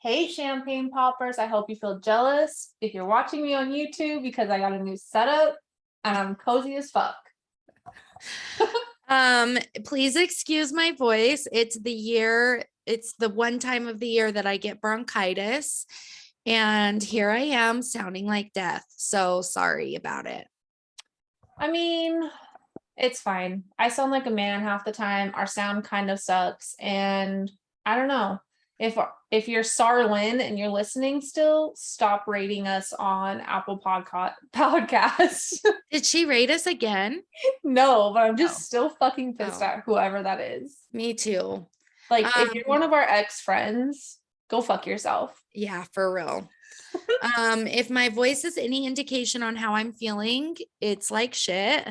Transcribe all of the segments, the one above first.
Hey, champagne poppers. I hope you feel jealous if you're watching me on YouTube because I got a new setup and I'm cozy as fuck. Please excuse my voice. It's the one time of the year that I get bronchitis, and here I am sounding like death. So sorry about it. I mean, it's fine. I sound like a man half the time. Our sound kind of sucks. And I don't know. If you're Sarlin and you're listening still, stop rating us on Apple Podcasts. Did she rate us again? No, but I'm Oh, just still fucking pissed oh, at whoever that is. me too. Like, if you're Um, one of our ex friends, go fuck yourself. yeah, for real. If my voice is any indication on how I'm feeling, it's like shit.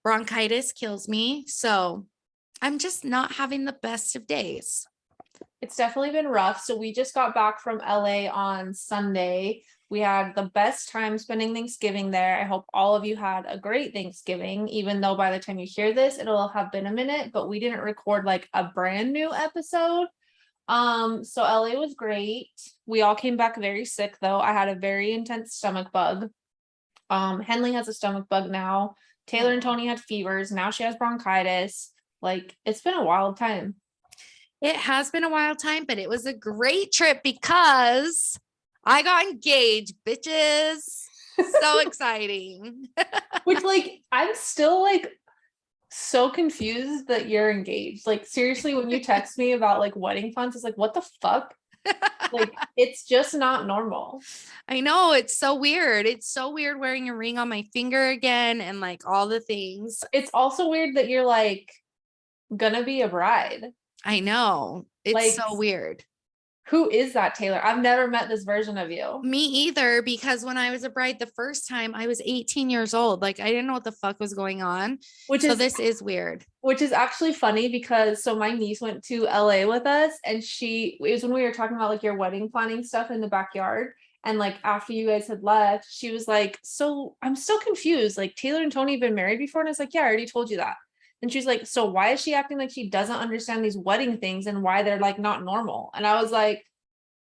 Bronchitis kills me. So I'm just not having the best of days. It's definitely been rough. So we just got back from LA on Sunday. We had the best time spending Thanksgiving there. I hope all of you had a great Thanksgiving, even though by the time you hear this, it'll have been a minute, but we didn't record like a brand new episode. So LA was great. We all came back very sick though. I had a very intense stomach bug. Henley has a stomach bug now. Taylor and Oh. Tony had fevers. Now she has bronchitis. Like, it's been a wild time. It has been a wild time, but it was a great trip because I got engaged, bitches. So exciting. Which, like, I'm still like so confused that you're engaged. Like, seriously, when you text me about like wedding funds, it's like, what the fuck? Like, it's just not normal. I know it's so weird. It's so weird wearing a ring on my finger again and like all the things. It's also weird that you're like gonna be a bride. I know. It's Like, so weird. who is that, Taylor? I've never met this version of you. Me either, because when I was a bride the first time, I was 18 years old. Like I didn't know what the fuck was going on. Which So is this is weird. which is actually funny because so my niece went to LA with us and it was when we were talking about like your wedding planning stuff in the backyard. And like after you guys had left, she was like, so I'm still confused. Like Taylor and Tony have been married before. And I was like, yeah, I already told you that. And she's like, so why is she acting like she doesn't understand these wedding things and why they're like not normal? And I was like,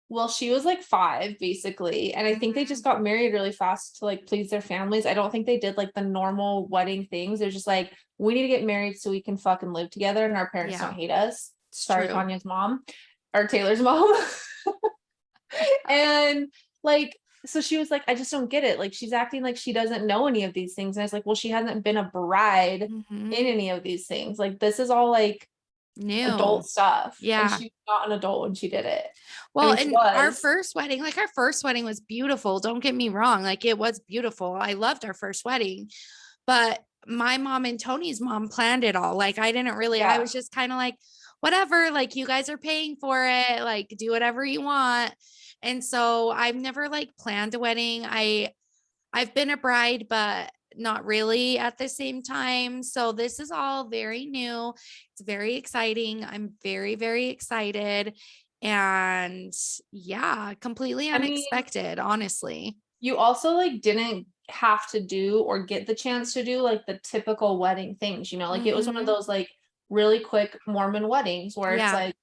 well, she was like 5 basically. And I think they just got married really fast to like please their families. I don't think they did like the normal wedding things. They're just like, we need to get married so we can fucking live together and our parents Yeah, don't hate us. it's Sorry, true. Tanya's mom or Taylor's mom. And like, so she was like, I just don't get it. Like, she's acting like she doesn't know any of these things. And I was like, well, she hasn't been a bride Mhm. in any of these things. Like, this is all like New. adult stuff. And Yeah. she's not an adult when she did it. I Well, mean, she and was. our first wedding was beautiful. Don't get me wrong. Like it was beautiful. I loved our first wedding, but my mom and Tony's mom planned it all. Like I didn't really, I Yeah. was just kind of like, whatever, like you guys are paying for it, like do whatever you want. And so I've never like planned a wedding. I've been a bride, but not really at the same time. So this is all very new. It's very exciting. I'm very, very excited. And yeah, completely I mean, unexpected, honestly. you also like didn't have to do or get the chance to do like the typical wedding things, like it was one of Hmm. those like really quick Mormon weddings where it's Yeah. like,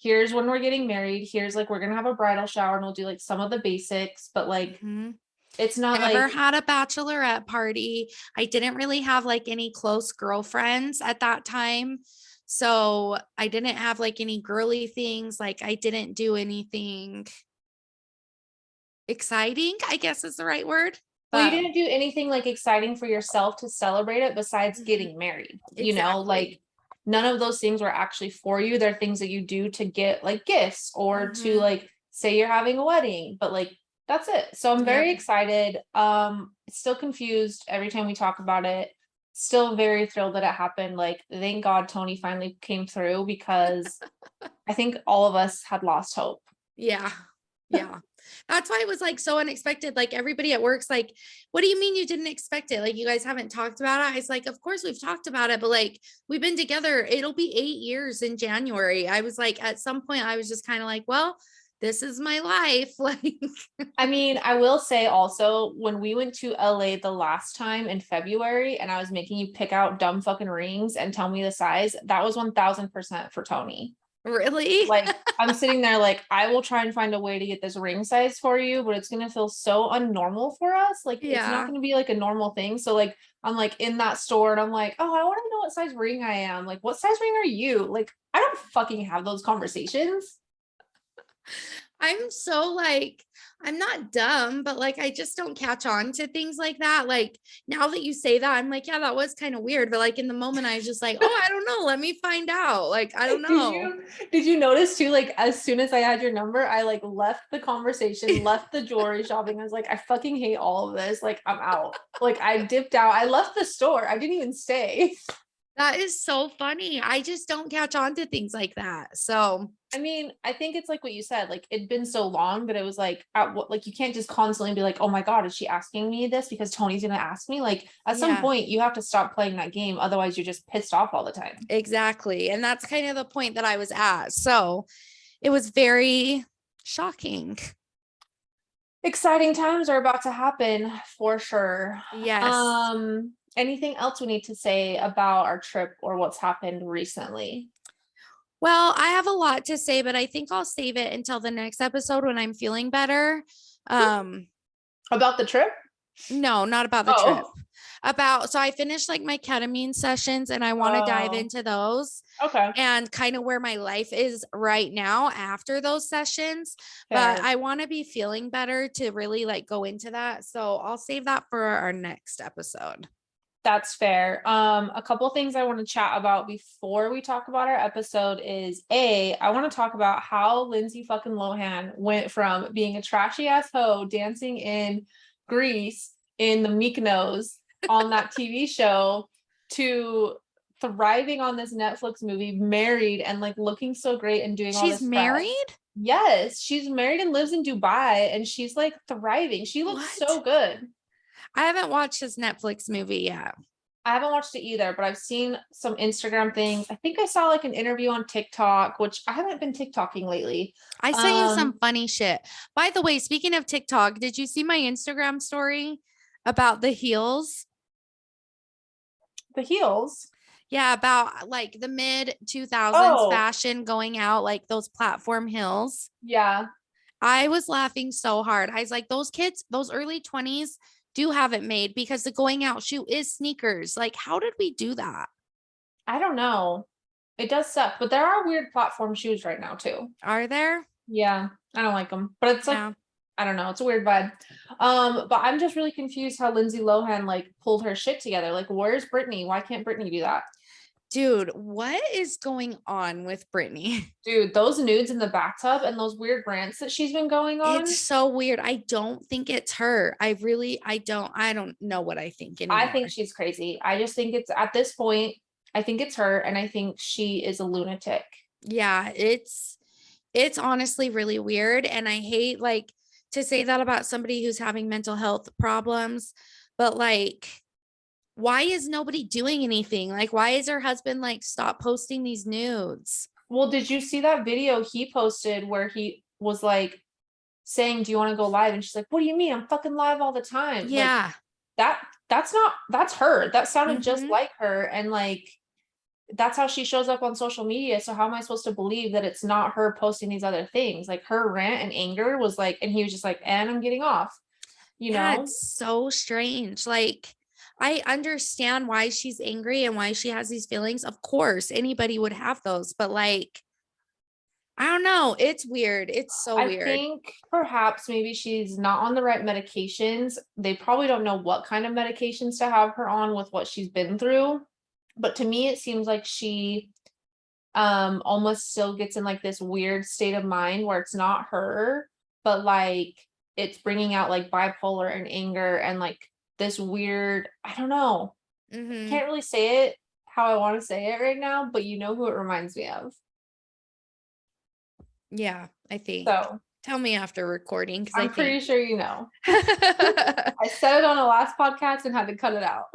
here's when we're getting married, here's like we're gonna have a bridal shower and we'll do like some of the basics, but like Hmm. it's not Never like had a bachelorette party. I didn't really have like any close girlfriends at that time. So I didn't have like any girly things. Like I didn't do anything exciting, I guess is the right word. well, you But didn't do anything like exciting for yourself to celebrate it besides Mhm. getting married, like Exactly. none of those things were actually for you. They're things that you do to get like gifts or to Hmm. like say you're having a wedding, but like that's it. So I'm Yep. very excited. Still confused every time we talk about it. Still very thrilled that it happened. Like, thank God Tony finally came through because I think all of us had lost hope. Yeah. Yeah. That's why it was like so unexpected. Like everybody at work's like, what do you mean you didn't expect it? Like you guys haven't talked about it? I was like, of course we've talked about it, but like we've been together. It'll be 8 years in January. I was like, at some point, I was just kind of like, well, this is my life. Like, I mean, I will say also when we went to LA the last time in February and I was making you pick out dumb fucking rings and tell me the size, that was 1000% for Tony. Really? Like I'm sitting there like I will try and find a way to get this ring size for you, but it's gonna feel so unnormal for us. Like it's not Yeah. gonna be like a normal thing. So like I'm like in that store and I'm like, oh, I want to know what size ring I am. Like, what size ring are you? Like, I don't fucking have those conversations. I'm so like, I'm not dumb, but like, I just don't catch on to things like that. Like, now that you say that, I'm like, yeah, that was kind of weird. But like, in the moment, I was just like, oh, I don't know. Let me find out. Like, I don't Did know. you notice too? Like as soon as I had your number, I like left the conversation, left the jewelry shopping. I was like, I fucking hate all of this. Like I'm out. Like I dipped out. I left the store. I didn't even stay. That is so funny. I just don't catch on to things like that. So, I mean, I think it's like what you said. Like it'd been so long that it was like at what like you can't just constantly be like, oh my God, is she asking me this because Tony's gonna ask me? Like at some yeah, point you have to stop playing that game. Otherwise you're just pissed off all the time. exactly. And that's kind of the point that I was at. So, it was very shocking. Exciting times are about to happen for sure. Yes. Anything else we need to say about our trip or what's happened recently? Well, I have a lot to say, but I think I'll save it until the next episode when I'm feeling better. Um, About the trip? no, not about the trip. Oh, About so I finished like my ketamine sessions and I want to dive oh, into those okay. and kind of where my life is right now after those sessions. But Fair. I want to be feeling better to really like go into that. So I'll save that for our next episode. That's fair. A couple things I want to chat about before we talk about our episode is I want to talk about how Lindsay fucking Lohan went from being a trashy ass hoe dancing in Greece in the Mykonos on that TV show to thriving on this Netflix movie, married and like looking so great and doing all She's this press. married? Yes, she's married and lives in Dubai and she's like thriving. She looks so What? good. I haven't watched this Netflix movie yet. I haven't watched it either, but I've seen some Instagram things. I think I saw like an interview on TikTok, which I haven't been TikToking lately. I sent you some Um, funny shit. By the way, speaking of TikTok, did you see my Instagram story about the heels? the heels. Yeah, about like the mid 2000s Oh, fashion going out, like those platform heels. yeah. I was laughing so hard. I was like, those kids, those early 20s do have it made because the going out shoe is sneakers. Like, how did we do that? I don't know. It does suck, but there are weird platform shoes right now too. Are there? Yeah, I don't like them, but it's like Yeah. I don't know. It's a weird vibe. But I'm just really confused how Lindsay Lohan like pulled her shit together. Like, where's Brittany? Why can't Brittany do that? Dude, what is going on with Brittany? Dude, those nudes in the bathtub and those weird rants that she's been going It's on. so weird. I don't think it's her. I don't know what I think I anymore. think she's crazy. I just think it's at this point, I think it's her, and I think she is a lunatic. Yeah, it's honestly really weird and I hate like to say that about somebody who's having mental health problems, but like why is nobody doing anything? Like why is her husband like stop posting these nudes? Well, did you see that video he posted where he was like saying, "Do you want to go live?" And she's like, "What do you mean? I'm fucking live all the time." Like Yeah. that's not that's her. That sounded just Mhm. like her, and like that's how she shows up on social media. So how am I supposed to believe that it's not her posting these other things? Like her rant and anger was like, and he was just like, "And I'm getting off," you Yeah, know? it's so strange. Like I understand why she's angry and why she has these feelings. Of course, anybody would have those, but like I don't know. It's weird. It's so I weird. think perhaps maybe she's not on the right medications. They probably don't know what kind of medications to have her on with what she's been through. But to me, it seems like she almost still gets in like this weird state of mind where it's not her, but like it's bringing out like bipolar and anger and like this weird, I don't know. Mhm. Can't really say it how I want to say it right now, but you know who it reminds me of. Yeah, I think. So Tell me after recording because I I'm think. pretty sure you know. I said it on the last podcast and had to cut it out.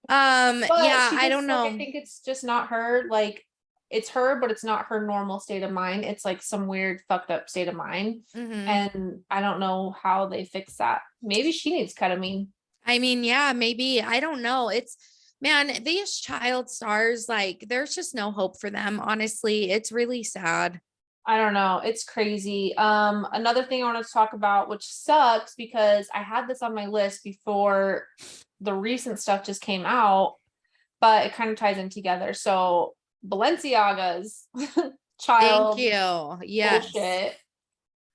But Yeah, she I don't just like I know. think it's just not her. Like it's her, but it's not her normal state of mind. It's like some weird fucked up state of mind. Mhm. And I don't know how they fix that. Maybe she needs ketamine. I mean, yeah, maybe. I don't know. It's Man, these child stars, like, there's just no hope for them. Honestly, it's really sad. I don't know. It's crazy. Another thing I want to talk about, which sucks because I had this on my list before the recent stuff just came out, but it kind of ties in together. So Balenciaga's Thank child you. Yes. bullshit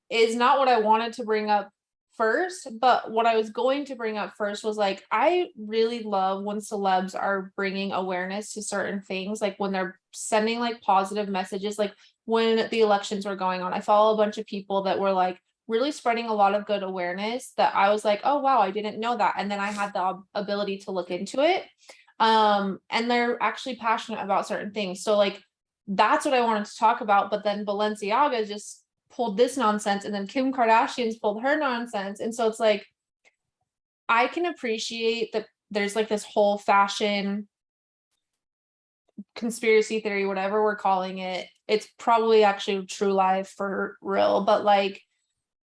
is not what I wanted to bring up first, but what I was going to bring up first was like, I really love when celebs are bringing awareness to certain things, like when they're sending like positive messages, like when the elections were going on. I follow a bunch of people that were like really spreading a lot of good awareness that I was like, oh wow, I didn't know that. And then I had the ability to look into it. And they're actually passionate about certain things. So like that's what I wanted to talk about. But then Balenciaga just pulled this nonsense, and then Kim Kardashian's pulled her nonsense. And so it's like, I can appreciate that there's like this whole fashion conspiracy theory, whatever we're calling it. It's probably actually true life for real. But like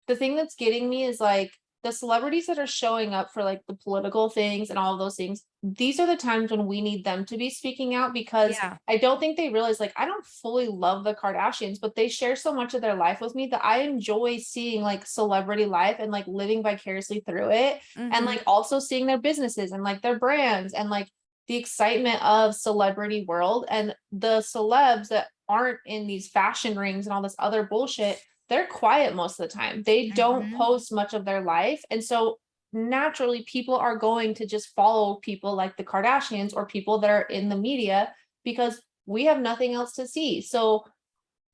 the thing that's getting me is like the celebrities that are showing up for like the political things and all of those things, these are the times when we need them to be speaking out, because Yeah. I don't think they realize, like, I don't fully love the Kardashians, but they share so much of their life with me that I enjoy seeing like celebrity life and like living vicariously through it, and Mm-hmm. like also seeing their businesses and like their brands and like the excitement of celebrity world. And the celebs that aren't in these fashion rings and all this other bullshit, they're quiet most of the time. They don't Mm-hmm. post much of their life. And so naturally, people are going to just follow people like the Kardashians or people that are in the media because we have nothing else to see. So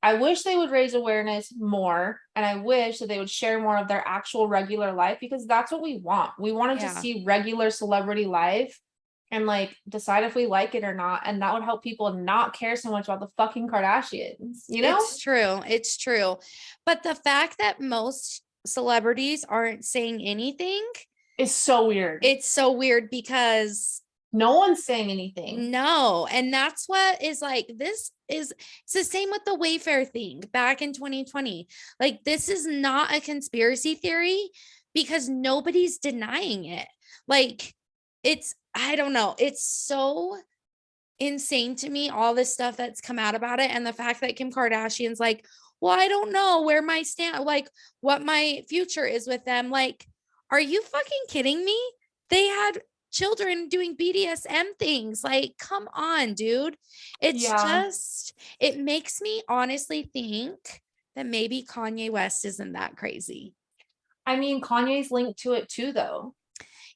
I wish they would raise awareness more. And I wish that they would share more of their actual regular life, because that's what we want. We want to just Yeah. see regular celebrity life and like decide if we like it or not. And that would help people not care so much about the fucking Kardashians, you know? It's true. It's true. But the fact that most celebrities aren't saying anything, It's so weird. it's so weird because No one's saying anything. no. And that's what is like, this is, it's the same with the Wayfair thing back in 2020. Like, this is not a conspiracy theory because nobody's denying it. Like, it's, I don't know. It's so insane to me, all this stuff that's come out about it. And the fact that Kim Kardashian's like, well, I don't know where my stand, like what my future is with them. Like, are you fucking kidding me? They had children doing BDSM things. Like, come on, dude. It's Yeah. just, it makes me honestly think that maybe Kanye West isn't that crazy. I mean, Kanye's linked to it too, though.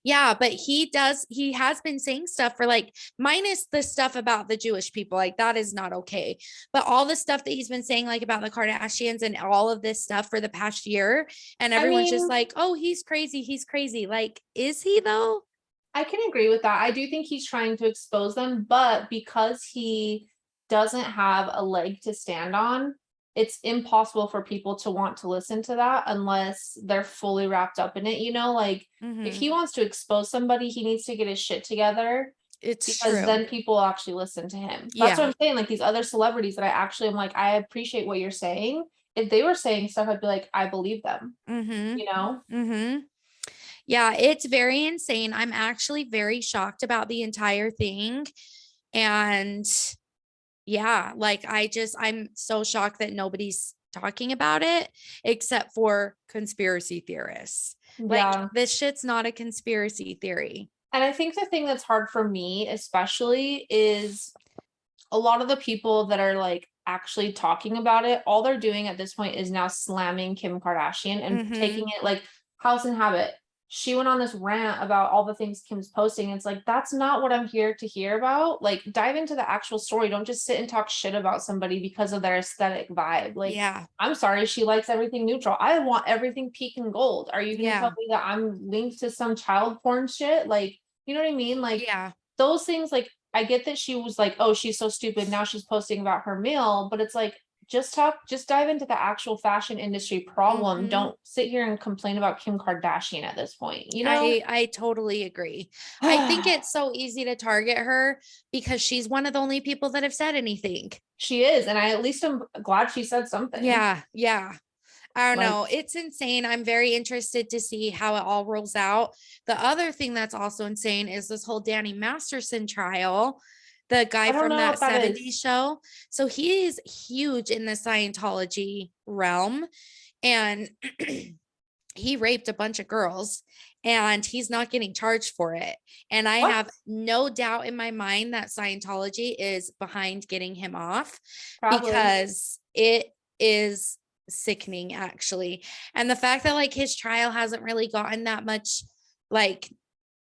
Yeah, but he has been saying stuff for like, minus the stuff about the Jewish people, like that is not okay. But all the stuff that he's been saying, like about the Kardashians and all of this stuff for the past year, and I everyone's just mean, like, oh, he's crazy. He's crazy. Like, is he though? I can agree with that. I do think he's trying to expose them, but because he doesn't have a leg to stand on, it's impossible for people to want to listen to that unless they're fully wrapped up in it. You know, like if Mm-hmm. he wants to expose somebody, he needs to get his shit together, It's because true. then people will actually listen to him. That's what Yeah. I'm saying. Like these other celebrities that I actually am like, I appreciate what you're saying. If they were saying stuff, I'd be like, I believe them, Mm-hmm. you know? Mm-hmm. Yeah, it's very insane. I'm actually very shocked about the entire thing. And yeah, like I'm so shocked that nobody's talking about it except for conspiracy theorists. Like, Yeah. this shit's not a conspiracy theory. And I think the thing that's hard for me, especially, is a lot of the people that are like actually talking about it, all they're doing at this point is now slamming Kim Kardashian and Mm-hmm. taking it like House and Habit. She went on this rant about all the things Kim's posting. It's like, that's not what I'm here to hear about. Like, dive into the actual story. Don't just sit and talk shit about somebody because of their aesthetic vibe. Like, Yeah. I'm sorry, she likes everything neutral. I want everything pink and gold. Are you going to tell Yeah. me that I'm linked to some child porn shit? Like, you know what I mean? Like, Yeah. those things, like, I get that she was like, oh, she's so stupid. Now she's posting about her meal, but it's like, just dive into the actual fashion industry problem. Mm-hmm. Don't sit here and complain about Kim Kardashian at this point, you know? I totally agree. I think it's so easy to target her because she's one of the only people that have said anything. She is. And I at least am glad she said something. Yeah. Yeah. I don't Like, know. It's insane. I'm very interested to see how it all rolls out. The other thing that's also insane is this whole Danny Masterson trial, the guy I don't from know that what that 70s is. show. So he is huge in the Scientology realm. And he raped a bunch of girls and he's not getting charged for it. And I What? have no doubt in my mind that Scientology is behind getting him off Probably. because it is sickening, actually. And the fact that like his trial hasn't really gotten that much, like,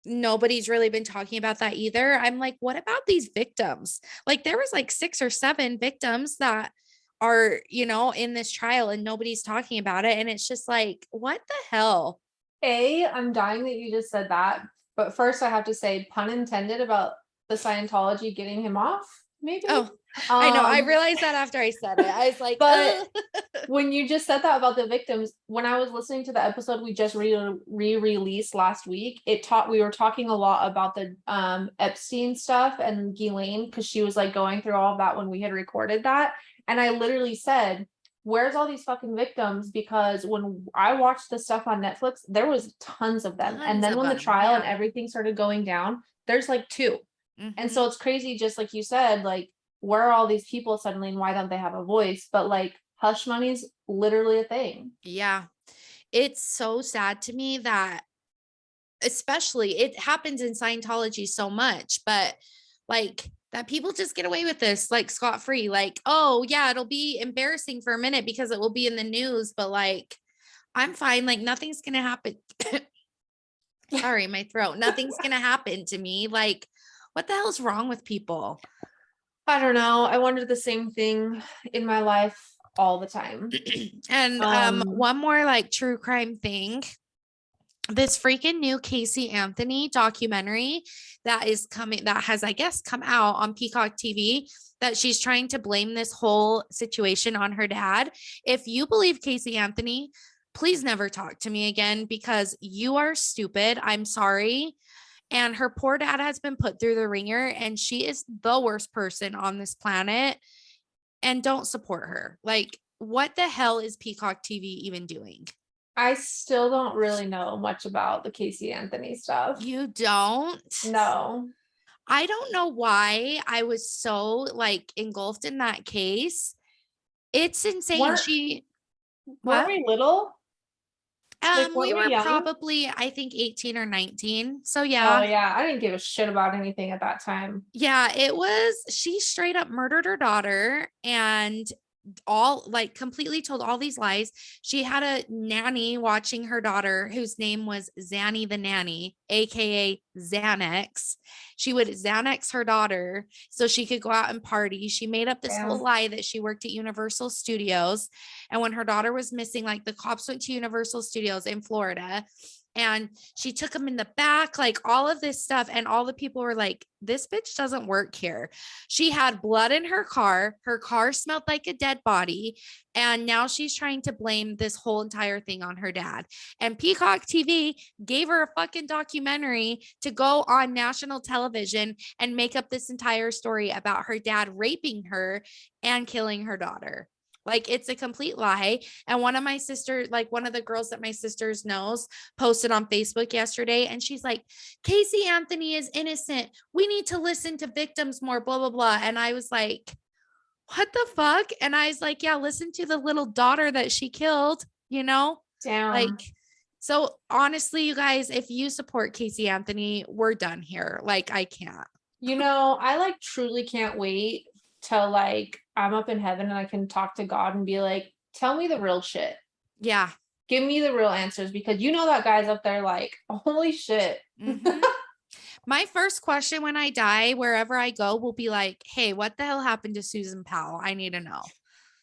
nobody's really been talking about that either. I'm like, what about these victims? Like there was like 6 or 7 victims that are, in this trial and nobody's talking about it. And it's just like, what the hell? I'm dying that you just said that. But first I have to say, pun intended about the Scientology getting him off, maybe. Oh, I know. I Um, realized that after I said it. I was like, but ugh. when you just said that about the victims, when I was listening to the episode we just re-released last week, we were talking a lot about the Epstein stuff and Ghislaine, because she was like going through all of that when we had recorded that. And I literally said, where's all these fucking victims? Because when I watched the stuff on Netflix, there was tons of them. And Tons then of when the them. trial and Yeah. everything started going down, there's like 2. And Hmm. so it's crazy, just like you said, like, where are all these people suddenly and why don't they have a voice? But like, hush money's literally a thing. Yeah. It's so sad to me that, especially, it happens in Scientology so much, but like that people just get away with this like scot free. Like, oh, yeah, it'll be embarrassing for a minute because it will be in the news, but like, I'm fine. Like, nothing's going to happen. Sorry, my throat. Nothing's going to happen to me. Like, what the hell's wrong with people? I don't know. I wonder the same thing in my life all the time. And Um, one more like true crime thing. This freaking new Casey Anthony documentary that is coming, that has, I guess, come out on Peacock TV, that she's trying to blame this whole situation on her dad. If you believe Casey Anthony, please never talk to me again because you are stupid. I'm sorry. And her poor dad has been put through the ringer and she is the worst person on this planet. And don't support her. Like, what the hell is Peacock TV even doing? I still don't really know much about the Casey Anthony stuff. You don't? No. I don't know why I was so like engulfed in that case. It's insane. Weren't She, weren't what? we little? Like, weren't We we were young? probably, I think, 18 or 19. So Oh yeah. yeah, I didn't give a shit about anything at that time. Yeah, it was, she straight up murdered her daughter and all like completely told all these lies. She had a nanny watching her daughter whose name was Zanny the nanny, aka Xanax. She would Xanax her daughter so she could go out and party. She made up this whole Damn. lie that she worked at Universal Studios. And when her daughter was missing, like the cops went to Universal Studios in Florida and she took him in the back, like all of this stuff. And all the people were like, this bitch doesn't work here. She had blood in her car. Her car smelled like a dead body. And now she's trying to blame this whole entire thing on her dad. And Peacock TV gave her a fucking documentary to go on national television and make up this entire story about her dad raping her and killing her daughter. Like, it's a complete lie. And one of my sisters, like one of the girls that my sisters knows, posted on Facebook yesterday. And she's like, Casey Anthony is innocent. We need to listen to victims more, blah, blah, blah. And I was like, what the fuck? And I was like, yeah, listen to the little daughter that she killed, you know? Damn. Like, so honestly, you guys, if you support Casey Anthony, we're done here. Like, I can't. I like truly can't wait till like I'm up in heaven and I can talk to God and be like, tell me the real shit. Yeah. Give me the real answers, because that guy's up there like, holy shit. Mm-hmm. My first question when I die, wherever I go, will be like, hey, what the hell happened to Susan Powell? I need to know.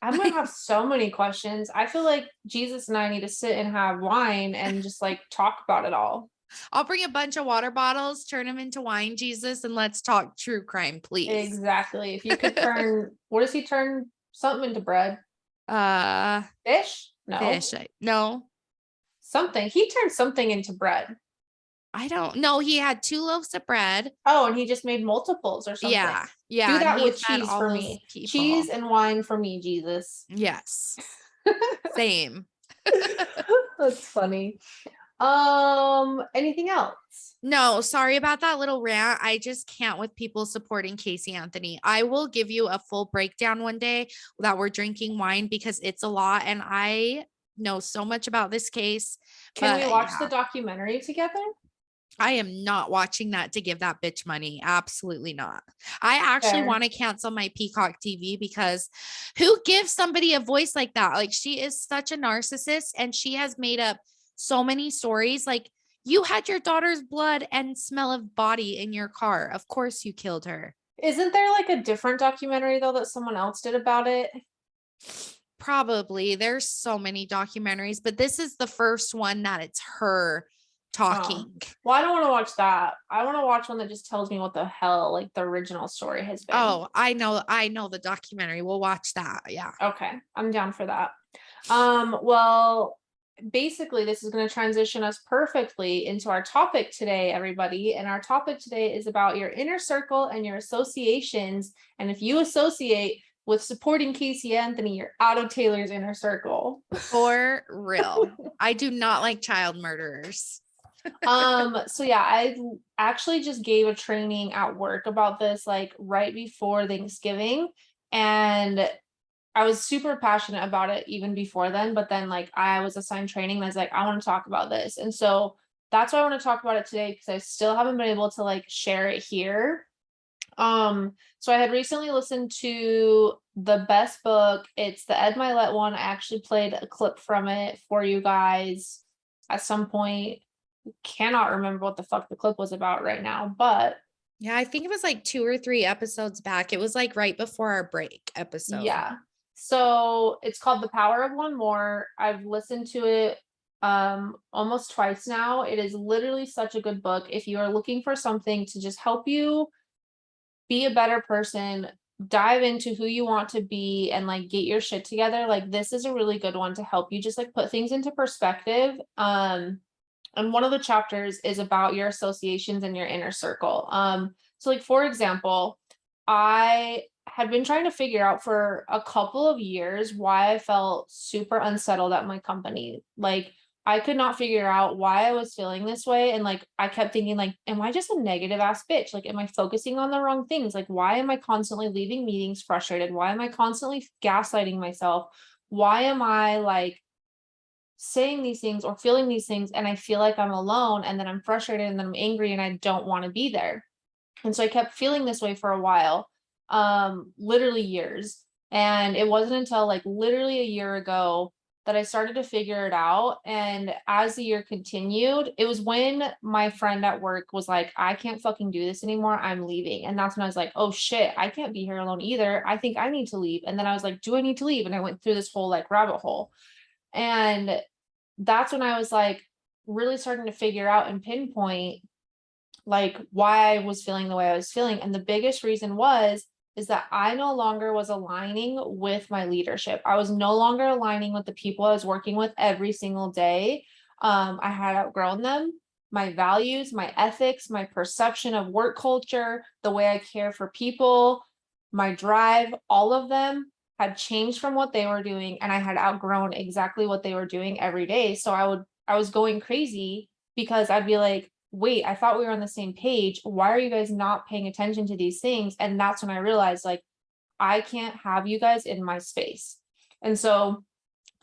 I'm gonna have so many questions. I feel like Jesus and I need to sit and have wine and just like talk about it all. I'll bring a bunch of water bottles, turn them into wine, Jesus, and let's talk true crime, please. Exactly. If you could turn, what does he turn something into bread? uh Fish? No. Fish. No, Something. He turned something into bread. I don't know. He had 2 loaves of bread. Oh, and he just made multiples or something. Yeah. Yeah. Do And that he with fed cheese all for those me. people. Cheese and wine for me, Jesus. Yes. Same. That's funny. Anything else? No, sorry about that little rant. I just can't with people supporting Casey Anthony. I will give you a full breakdown one day that we're drinking wine because it's a lot and I know so much about this case. Can we But watch the yeah, documentary together? I am not watching that to give that bitch money. Absolutely not. I actually Fair. want to cancel my Peacock TV because who gives somebody a voice like that? Like, she is such a narcissist and she has made up so many stories. Like, you had your daughter's blood and smell of body in your car. Of course, you killed her. Isn't there like a different documentary though that someone else did about it? Probably. There's so many documentaries, but this is the first one that it's her Oh. talking. Well, I don't want to watch that. I want to watch one that just tells me what the hell like the original story has been. Oh, I know the documentary. We'll watch that. Yeah. Okay, I'm down for that. Well, basically this is going to transition us perfectly into our topic today, everybody. And our topic today is about your inner circle and your associations. And if you associate with supporting Casey Anthony, you're out of Taylor's inner circle. For real. I do not like child murderers. So yeah, I actually just gave a training at work about this like right before Thanksgiving. And I was super passionate about it even before then, but then like I was assigned training and I was like, I want to talk about this. And so that's why I want to talk about it today because I still haven't been able to like share it here. So I had recently listened to the best book. It's the Ed Milet one. I actually played a clip from it for you guys at some point. Cannot remember what the fuck the clip was about right now, but Yeah, I think it was like 2 or 3 episodes back. It was like right before our break episode. yeah. So it's called The Power of One More. I've listened to it almost twice now. It is literally such a good book. If you are looking for something to just help you be a better person, dive into who you want to be and like get your shit together, like this is a really good one to help you just like put things into perspective. And one of the chapters is about your associations and your inner circle. So like for example, I had been trying to figure out for a couple of years why I felt super unsettled at my company. Like I could not figure out why I was feeling this way. And like I kept thinking, like, am I just a negative ass bitch? Like, am I focusing on the wrong things? Like, why am I constantly leaving meetings frustrated? Why am I constantly gaslighting myself? Why am I like saying these things or feeling these things and I feel like I'm alone and then I'm frustrated and then I'm angry and I don't want to be there. And so I kept feeling this way for a while, literally years. And it wasn't until like literally a year ago that I started to figure it out. And as the year continued, it was when my friend at work was like, I can't fucking do this anymore. I'm leaving. And that's when I was like, oh shit, I can't be here alone either. I think I need to leave. And then I was like, do I need to leave? And I went through this whole like rabbit hole. And that's when I was like really starting to figure out and pinpoint like why I was feeling the way I was feeling. And the biggest reason is that I no longer was aligning with my leadership. I was no longer aligning with the people I was working with every single day. I had outgrown them, my values, my ethics, my perception of work culture, the way I care for people, my drive, all of them had changed from what they were doing and I had outgrown exactly what they were doing every day. So I was going crazy because I'd be like, wait, I thought we were on the same page. Why are you guys not paying attention to these things? And that's when I realized like I can't have you guys in my space. And so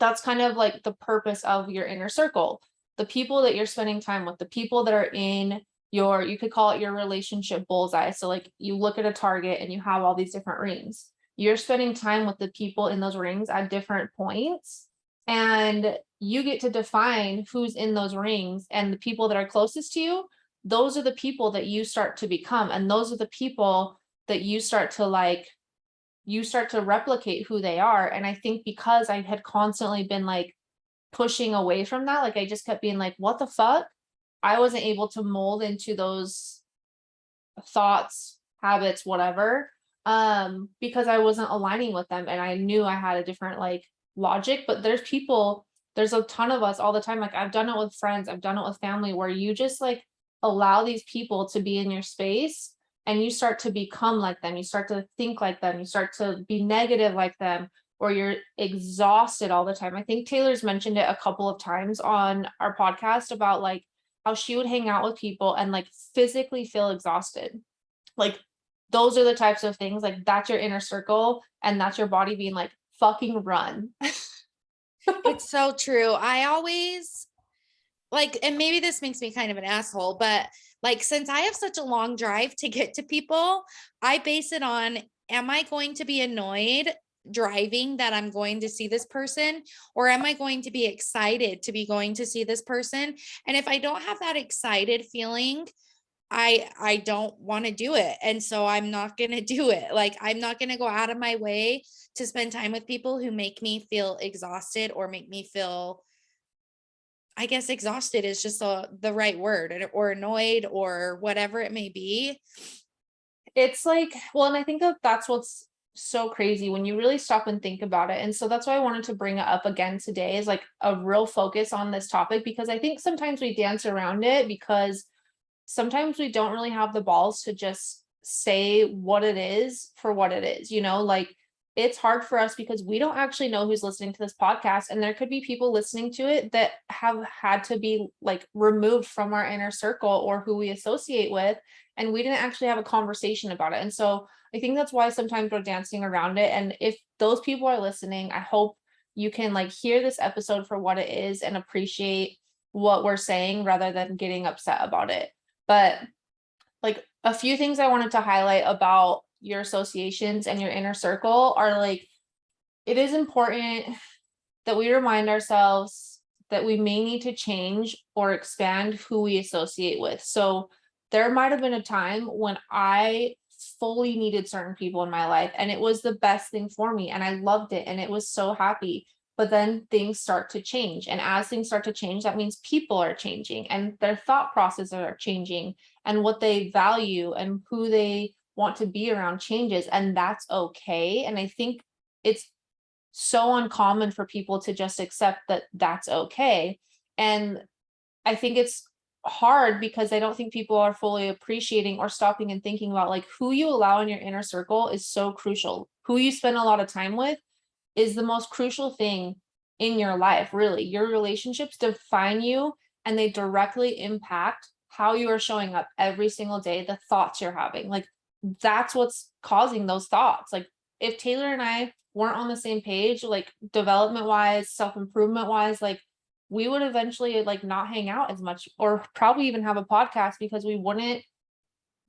that's kind of like the purpose of your inner circle. The people that you're spending time with, the people that are in your, you could call it your relationship bullseye. So like you look at a target and you have all these different rings. You're spending time with the people in those rings at different points. And you get to define who's in those rings and the people that are closest to you. Those are the people that you start to become. And those are the people that you start to like, you start to replicate who they are. And I think because I had constantly been like pushing away from that, like I just kept being like, what the fuck? I wasn't able to mold into those thoughts, habits, whatever, because I wasn't aligning with them and I knew I had a different like logic. But there's a ton of us all the time. Like I've done it with friends, I've done it with family where you just like allow these people to be in your space and you start to become like them, you start to think like them, you start to be negative like them, or you're exhausted all the time. I think Taylor's mentioned it a couple of times on our podcast about like how she would hang out with people and like physically feel exhausted. Like those are the types of things, like that's your inner circle and that's your body being like fucking run. It's so true. I always like, and maybe this makes me kind of an asshole, but like, since I have such a long drive to get to people, I base it on, am I going to be annoyed driving that I'm going to see this person, or am I going to be excited to be going to see this person? And if I don't have that excited feeling, I don't want to do it. And so I'm not going to do it. Like, I'm not going to go out of my way to spend time with people who make me feel exhausted or make me feel, I guess exhausted is just the right word, or annoyed or whatever it may be. It's like, well, and I think that that's what's so crazy when you really stop and think about it. And so that's why I wanted to bring it up again today, is like a real focus on this topic, because I think sometimes we dance around it because sometimes we don't really have the balls to just say what it is for what it is, like it's hard for us because we don't actually know who's listening to this podcast. And there could be people listening to it that have had to be like removed from our inner circle or who we associate with. And we didn't actually have a conversation about it. And so I think that's why sometimes we're dancing around it. And if those people are listening, I hope you can like hear this episode for what it is and appreciate what we're saying rather than getting upset about it. But like a few things I wanted to highlight about your associations and your inner circle are like, it is important that we remind ourselves that we may need to change or expand who we associate with. So there might have been a time when I fully needed certain people in my life and it was the best thing for me and I loved it and it was so happy. But then things start to change. And as things start to change, that means people are changing and their thought processes are changing and what they value and who they want to be around changes. And that's okay. And I think it's so uncommon for people to just accept that that's okay. And I think it's hard because I don't think people are fully appreciating or stopping and thinking about like who you allow in your inner circle is so crucial. Who you spend a lot of time with is the most crucial thing in your life, really. Your relationships define you and they directly impact how you are showing up every single day, the thoughts you're having. Like that's what's causing those thoughts. Like if Taylor and I weren't on the same page, like development wise, self-improvement wise, like we would eventually like not hang out as much or probably even have a podcast because we wouldn't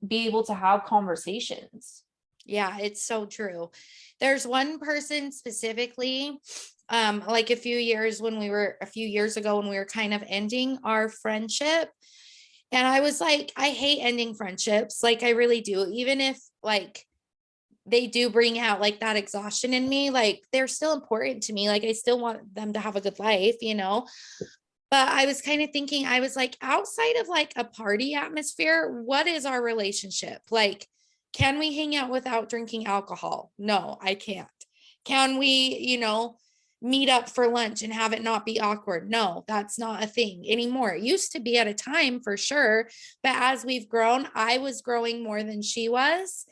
be able to have conversations. Yeah, it's so true. There's one person specifically, like a few years ago when we were kind of ending our friendship. And I was like, I hate ending friendships. Like I really do. Even if like they do bring out like that exhaustion in me, like they're still important to me. Like I still want them to have a good life, you know? But I was kind of thinking, I was like, outside of like a party atmosphere, what is our relationship? Like, can we hang out without drinking alcohol? No, I can't. Can we, meet up for lunch and have it not be awkward? No, that's not a thing anymore. It used to be at a time for sure. But as we've grown, I was growing more than she was.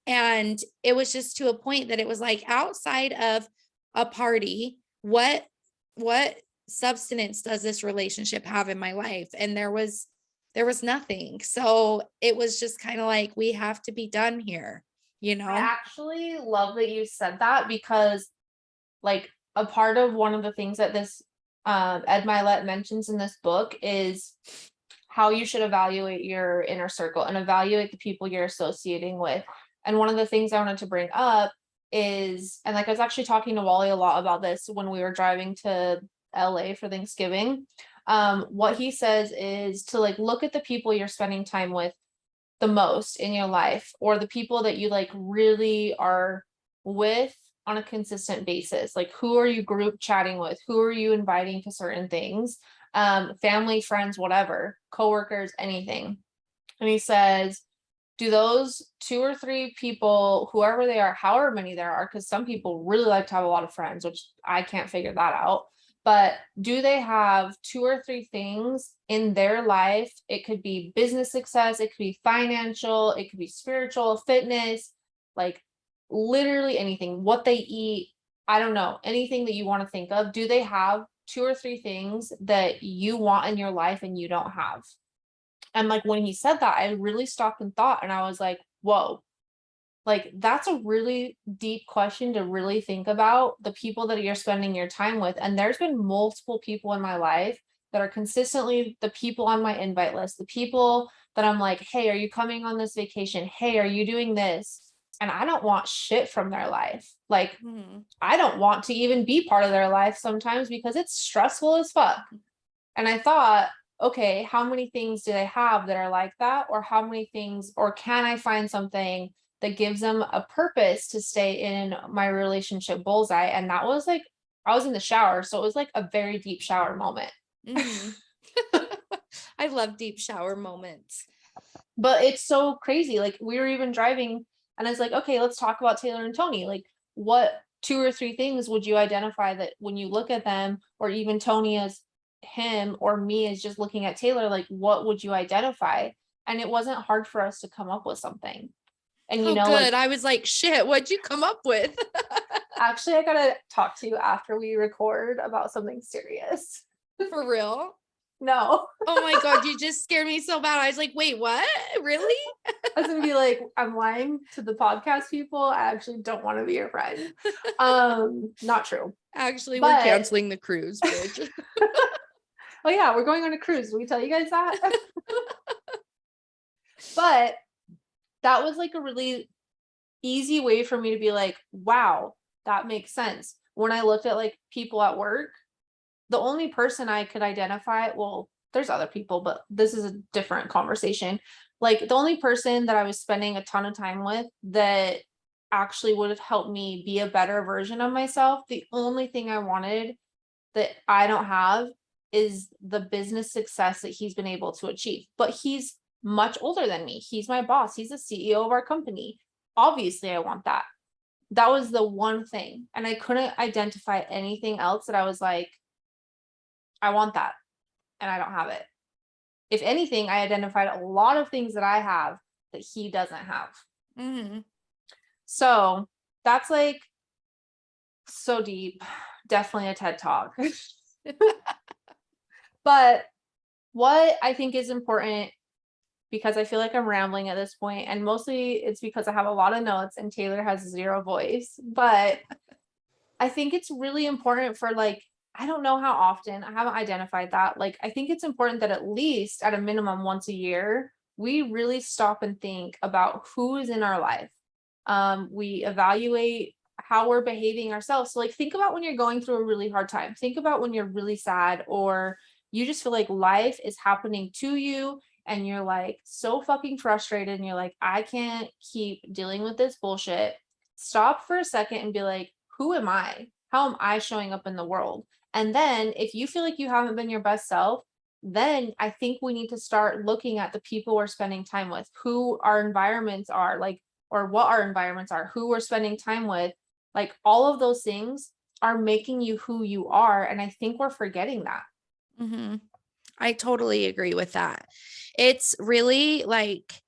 And it was just to a point that it was like outside of a party, what substance does this relationship have in my life? And there was nothing. So it was just kind of like, we have to be done here, you I know? actually love that you said that because like a part of one of the things that this Ed Milet mentions in this book is how you should evaluate your inner circle and evaluate the people you're associating with. And one of the things I wanted to bring up is, and like I was actually talking to Wally a lot about this when we were driving to LA for Thanksgiving. What he says is to like look at the people you're spending time with the most in your life, or the people that you like really are with on a consistent basis. Like who are you group chatting with? Who are you inviting to certain things? Family, friends, whatever, coworkers, anything. And he says, do those two or three people, whoever they are, however many there are, because some people really like to have a lot of friends, which I can't figure that out. But do they have two or three things in their life? It could be business success, it could be financial, it could be spiritual, fitness, like literally anything, what they eat, I don't know, anything that you want to think of. Do they have 2 or 3 things that you want in your life and you don't have? And like when he said that, I really stopped and thought, and I was like, whoa, like that's a really deep question to really think about, the people that you're spending your time with. And there's been multiple people in my life that are consistently the people on my invite list, the people that I'm like, hey, are you coming on this vacation? Hey, are you doing this? And I don't want shit from their life. Like, Mhm. I don't want to even be part of their life sometimes because it's stressful as fuck. And I thought, okay, how many things do they have that are like that? Or how many things, or can I find something that gives them a purpose to stay in my relationship bullseye? And that was like, I was in the shower. So it was like a very deep shower moment. Mhm. I love deep shower moments. But it's so crazy. Like we were even driving and I was like, okay, let's talk about Taylor and Tony. Like, what 2 or 3 things would you identify that when you look at them, or even Tony as him, or me as just looking at Taylor, like what would you identify? And it wasn't hard for us to come up with something. And Oh, like, good. I was like, shit, what'd you come up with? actually, I gotta talk to you after we record about something serious. For real? No, Oh my God, you just scared me so bad. I was like, wait, what? Really? I was gonna be like, I'm lying to the podcast people. I actually don't want to be your friend. Not true. Actually, we're But canceling the cruise, bitch. oh yeah, we're going on a cruise. Did we tell you guys that? But that was like a really easy way for me to be like, wow, that makes sense. When I looked at like people at work, the only person I could identify, well, there's other people, but this is a different conversation. Like the only person that I was spending a ton of time with that actually would have helped me be a better version of myself, the only thing I wanted that I don't have is the business success that he's been able to achieve. But he's much older than me. He's my boss. He's the CEO of our company. Obviously, I want that. That was the one thing. And I couldn't identify anything else that I was like, I want that. And I don't have it. If anything, I identified a lot of things that I have that he doesn't have. Hmm. So that's like so deep. Definitely a TED talk. But what I think is important, because I feel like I'm rambling at this point, and mostly it's because I have a lot of notes and Taylor has zero voice, but I think it's really important for like, I don't know how often, I haven't identified that. Like, I think it's important that at least at a minimum once a year, we really stop and think about who is in our life. We evaluate how we're behaving ourselves. So like think about when you're going through a really hard time. Think about when you're really sad, or you just feel like life is happening to you and you're like so fucking frustrated and you're like, I can't keep dealing with this bullshit. Stop for a second and be like, who am I? How am I showing up in the world? And then if you feel like you haven't been your best self, then I think we need to start looking at the people we're spending time with, who our environments are, like, or what our environments are, who we're spending time with. Like all of those things are making you who you are. And I think we're forgetting that. Hmm. I totally agree with that. It's really like,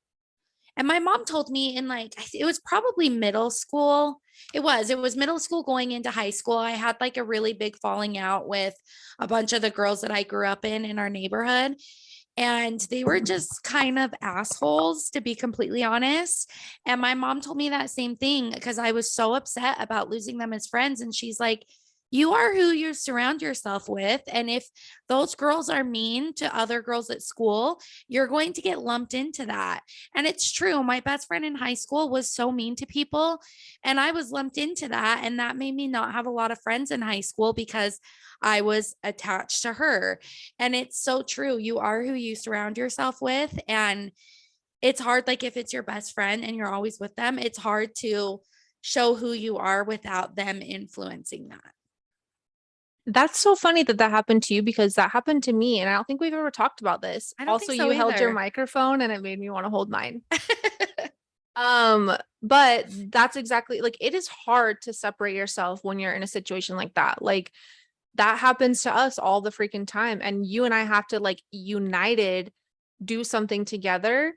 and my mom told me in like, it was probably middle school. It was middle school going into high school. I had like a really big falling out with a bunch of the girls that I grew up in our neighborhood. And they were just kind of assholes, to be completely honest. And my mom told me that same thing because I was so upset about losing them as friends. And she's like, you are who you surround yourself with. And if those girls are mean to other girls at school, you're going to get lumped into that. And it's true. My best friend in high school was so mean to people, and I was lumped into that. And that made me not have a lot of friends in high school because I was attached to her. And it's so true. You are who you surround yourself with. And it's hard, like if it's your best friend and you're always with them, it's hard to show who you are without them influencing that. That's so funny that that happened to you, because that happened to me. And I don't think we've ever talked about this. I don't think Also, so you held your either. microphone and it made me want to hold mine. Um, but that's exactly, like, it is hard to separate yourself when you're in a situation like that. Like that happens to us all the freaking time. And you and I have to like united do something together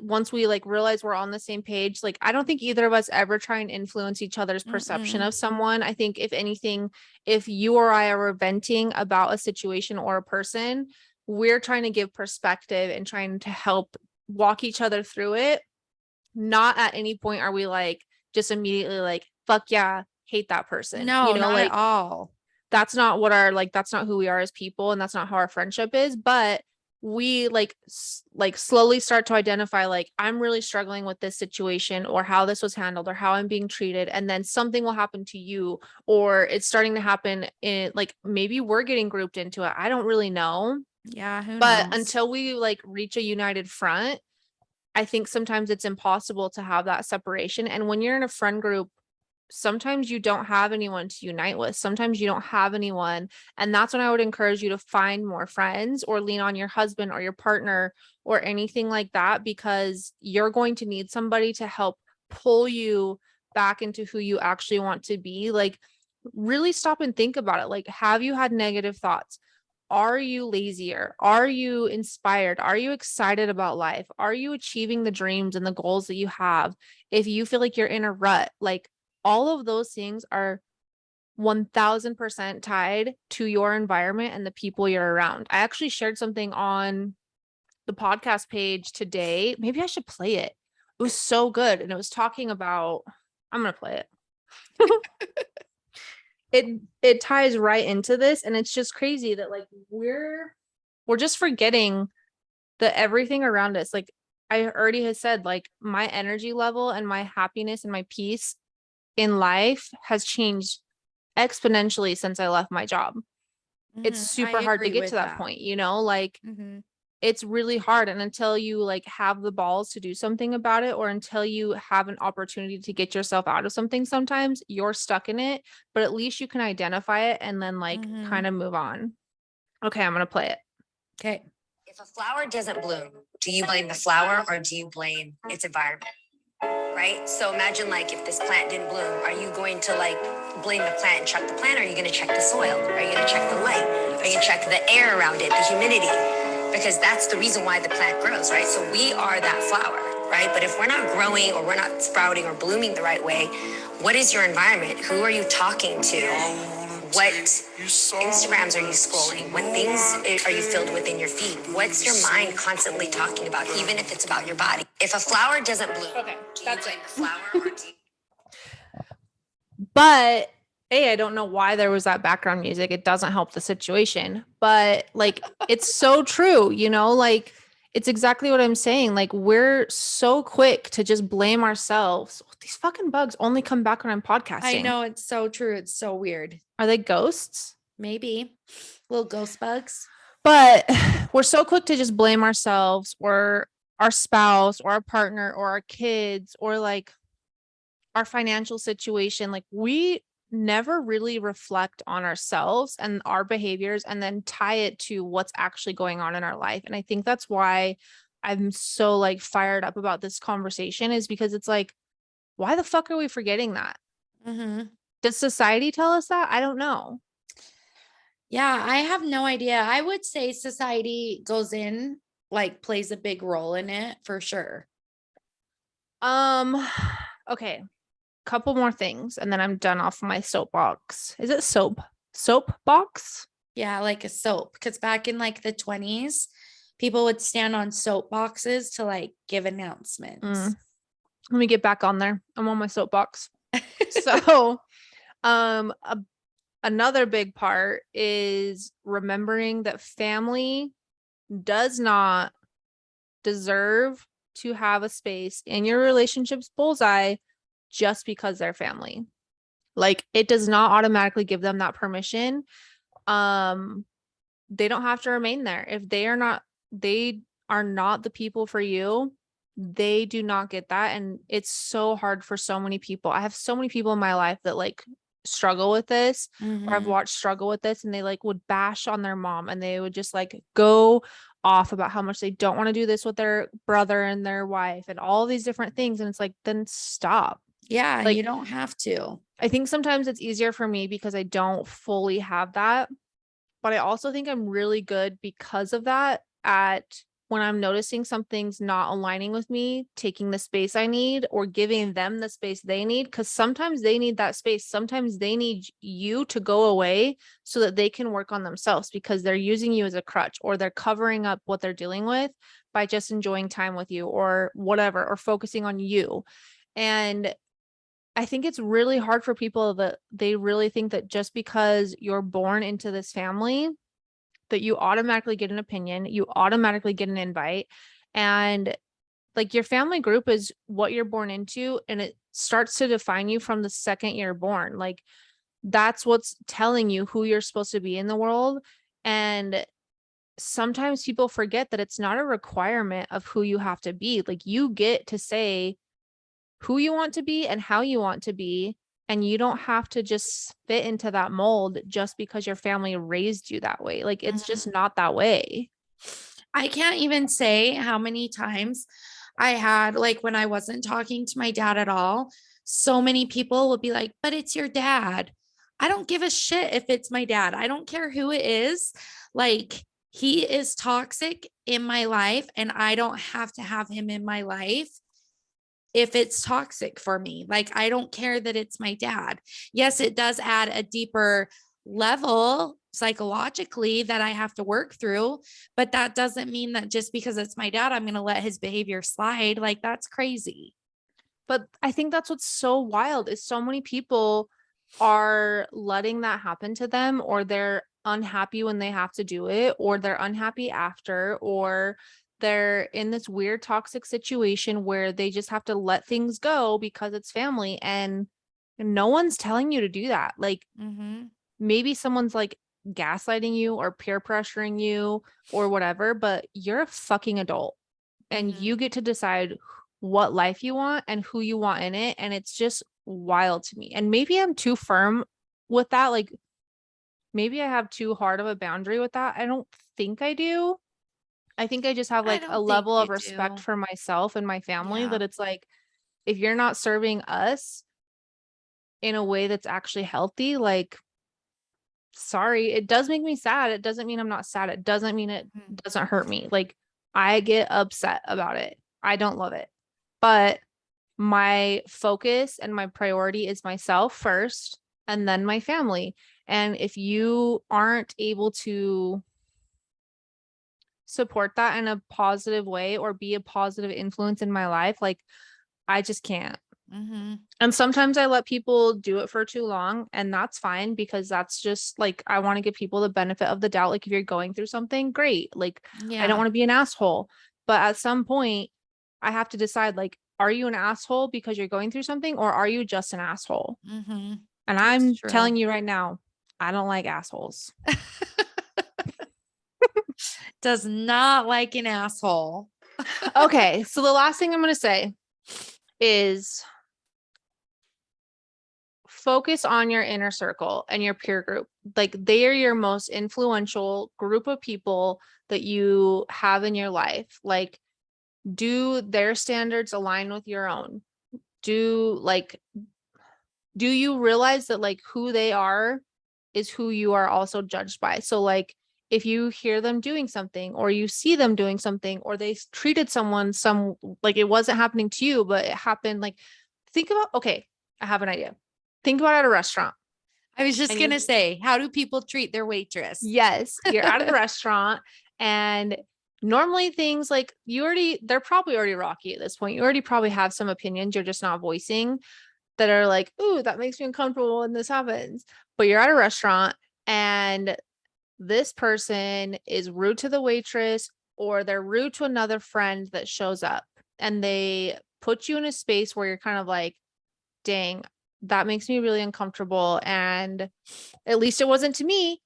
once we like realize we're on the same page, like I don't think either of us ever try and influence each other's perception Mm-mm. of someone. I think if anything, if you or I are venting about a situation or a person, we're trying to give perspective and trying to help walk each other through it. Not at any point are we like just immediately like, fuck yeah, hate that person. You No, know, not at like all. that's not what our like that's not who we are as people, and that's not how our friendship is. But we like slowly start to identify like I'm really struggling with this situation or how this was handled or how I'm being treated, and then something will happen to you, or it's starting to happen in like maybe we're getting grouped into it. I don't really know. Yeah, who But knows? until we like reach a united front, I think sometimes it's impossible to have that separation. And when you're in a friend group, sometimes you don't have anyone to unite with. Sometimes you don't have anyone. And that's when I would encourage you to find more friends or lean on your husband or your partner or anything like that, because you're going to need somebody to help pull you back into who you actually want to be. Like, really stop and think about it. Like, have you had negative thoughts? Are you lazier? Are you inspired? Are you excited about life? Are you achieving the dreams and the goals that you have? If you feel like you're in a rut, like all of those things are 1000% tied to your environment and the people you're around. I actually shared something on the podcast page today. Maybe I should play it. It was so good. And it was talking about, I'm going to play it. It ties right into this, and it's just crazy that like we're just forgetting that everything around us, like I already had said, like my energy level and my happiness and my peace in life has changed exponentially since I left my job. It's I super hard to agree get to with that that. point, you know, like Hmm. it's really hard. And until you like have the balls to do something about it, or until you have an opportunity to get yourself out of something, sometimes you're stuck in it, but at least you can identify it and then like Hmm. kind of move on. Okay, I'm gonna play it. Okay. If a flower doesn't bloom, do you blame the flower or do you blame its environment? Right? So imagine like if this plant didn't bloom, are you going to like blame the plant and check the plant? Or are you going to check the soil? Are you going to check the light? Are you going to check the air around it, the humidity? Because that's the reason why the plant grows, right? So we are that flower, right? But if we're not growing or we're not sprouting or blooming the right way, what is your environment? Who are you talking to? What Instagrams are you scrolling? What things are you filled with in your feed? What's your mind constantly talking about, even if it's about your body? If a flower doesn't bloom, Okay, do you that's blame it. the flower or do you? But I don't know why there was that background music. It doesn't help the situation. But like it's so true, you know, like it's exactly what I'm saying. Like we're so quick to just blame ourselves. These fucking bugs only come back when I'm I podcasting. know, it's so true. It's so weird. Are they ghosts? Maybe little ghost bugs. But we're so quick to just blame ourselves or our spouse or our partner or our kids or like our financial situation. Like we never really reflect on ourselves and our behaviors and then tie it to what's actually going on in our life. And I think that's why I'm so like fired up about this conversation, is because it's like, why the fuck are we forgetting that? Hmm. Does society tell us that? I don't know. Yeah, I have no idea. I would say society goes in, like, plays a big role in it for sure. Um, okay, couple more things and then I'm done off my soapbox. Is it soapbox? Yeah, like a soap. Because back in like the 20s, people would stand on soap boxes to like give announcements. Let me get back on there. I'm on my soapbox. So, a another big part is remembering that family does not deserve to have a space in your relationship's bullseye just because they're family. Like it does not automatically give them that permission. Um, they don't have to remain there. If they are not the people for you, they do not get that. And it's so hard for so many people. I have so many people in my life that like struggle with this, or I've Hmm. watched struggle with this, and they like would bash on their mom and they would just like go off about how much they don't want to do this with their brother and their wife and all these different things. And it's like, then stop. Yeah, you Like, don't have to. I think sometimes it's easier for me because I don't fully have that, but I also think I'm really good because of that at when I'm noticing something's not aligning with me, taking the space I need or giving them the space they need, because sometimes they need that space. Sometimes they need you to go away so that they can work on themselves because they're using you as a crutch or they're covering up what they're dealing with by just enjoying time with you or whatever, or focusing on you. And I think it's really hard for people that they really think that just because you're born into this family, that you automatically get an opinion, you automatically get an invite. And like your family group is what you're born into, and it starts to define you from the second you're born. Like that's what's telling you who you're supposed to be in the world. And sometimes people forget that it's not a requirement of who you have to be. Like you get to say who you want to be and how you want to be. And you don't have to just fit into that mold just because your family raised you that way. Like it's just not that way. I can't even say how many times I had, like, when I wasn't talking to my dad at all, so many people will be like, but it's your dad. I don't give a shit if it's my dad. I don't care who it is. Like, he is toxic in my life, and I don't have to have him in my life if it's toxic for me. Like, I don't care that it's my dad. Yes, it does add a deeper level psychologically that I have to work through, but that doesn't mean that just because it's my dad, I'm going to let his behavior slide. Like, that's crazy. But I think that's what's so wild is so many people are letting that happen to them, or they're unhappy when they have to do it, or they're unhappy after, or they're in this weird toxic situation where they just have to let things go because it's family, and no one's telling you to do that. Like maybe someone's like gaslighting you or peer pressuring you or whatever, but you're a fucking adult and you get to decide what life you want and who you want in it. And it's just wild to me. And maybe I'm too firm with that. Like maybe I have too hard of a boundary with that. I don't think I do. I think I just have I like a don't think level you of respect do. for myself and my family Yeah. that it's like, if you're not serving us in a way that's actually healthy, like, sorry, it does make me sad. It doesn't mean I'm not sad. It doesn't mean it doesn't hurt me. Like, I get upset about it. I don't love it. But my focus and my priority is myself first and then my family. And if you aren't able to support that in a positive way or be a positive influence in my life, like I just can't. And sometimes I let people do it for too long, and that's fine because that's just like I want to give people the benefit of the doubt. Like if you're going through something, great. Like I don't want to be an asshole, but at some point I have to decide, like, are you an asshole because you're going through something, or are you just an asshole? And I'm telling you right now, I don't like assholes. Does not like an asshole. Okay, so the last thing I'm going to say is focus on your inner circle and your peer group. Like they are your most influential group of people that you have in your life. Like, do their standards align with your own? Do you realize that like who they are is who you are also judged by? So like if you hear them doing something or you see them doing something or they treated someone like it wasn't happening to you, but it happened, like think about, okay, I have an idea. Think about at a restaurant. I was just going to say, how do people treat their waitress? Yes, you're at a restaurant and normally things like they're probably already rocky at this point. You already probably have some opinions you're just not voicing that are like, ooh, that makes me uncomfortable when this happens. But you're at a restaurant and this person is rude to the waitress or they're rude to another friend that shows up, and they put you in a space where you're kind of like, dang, that makes me really uncomfortable. And at least it wasn't to me.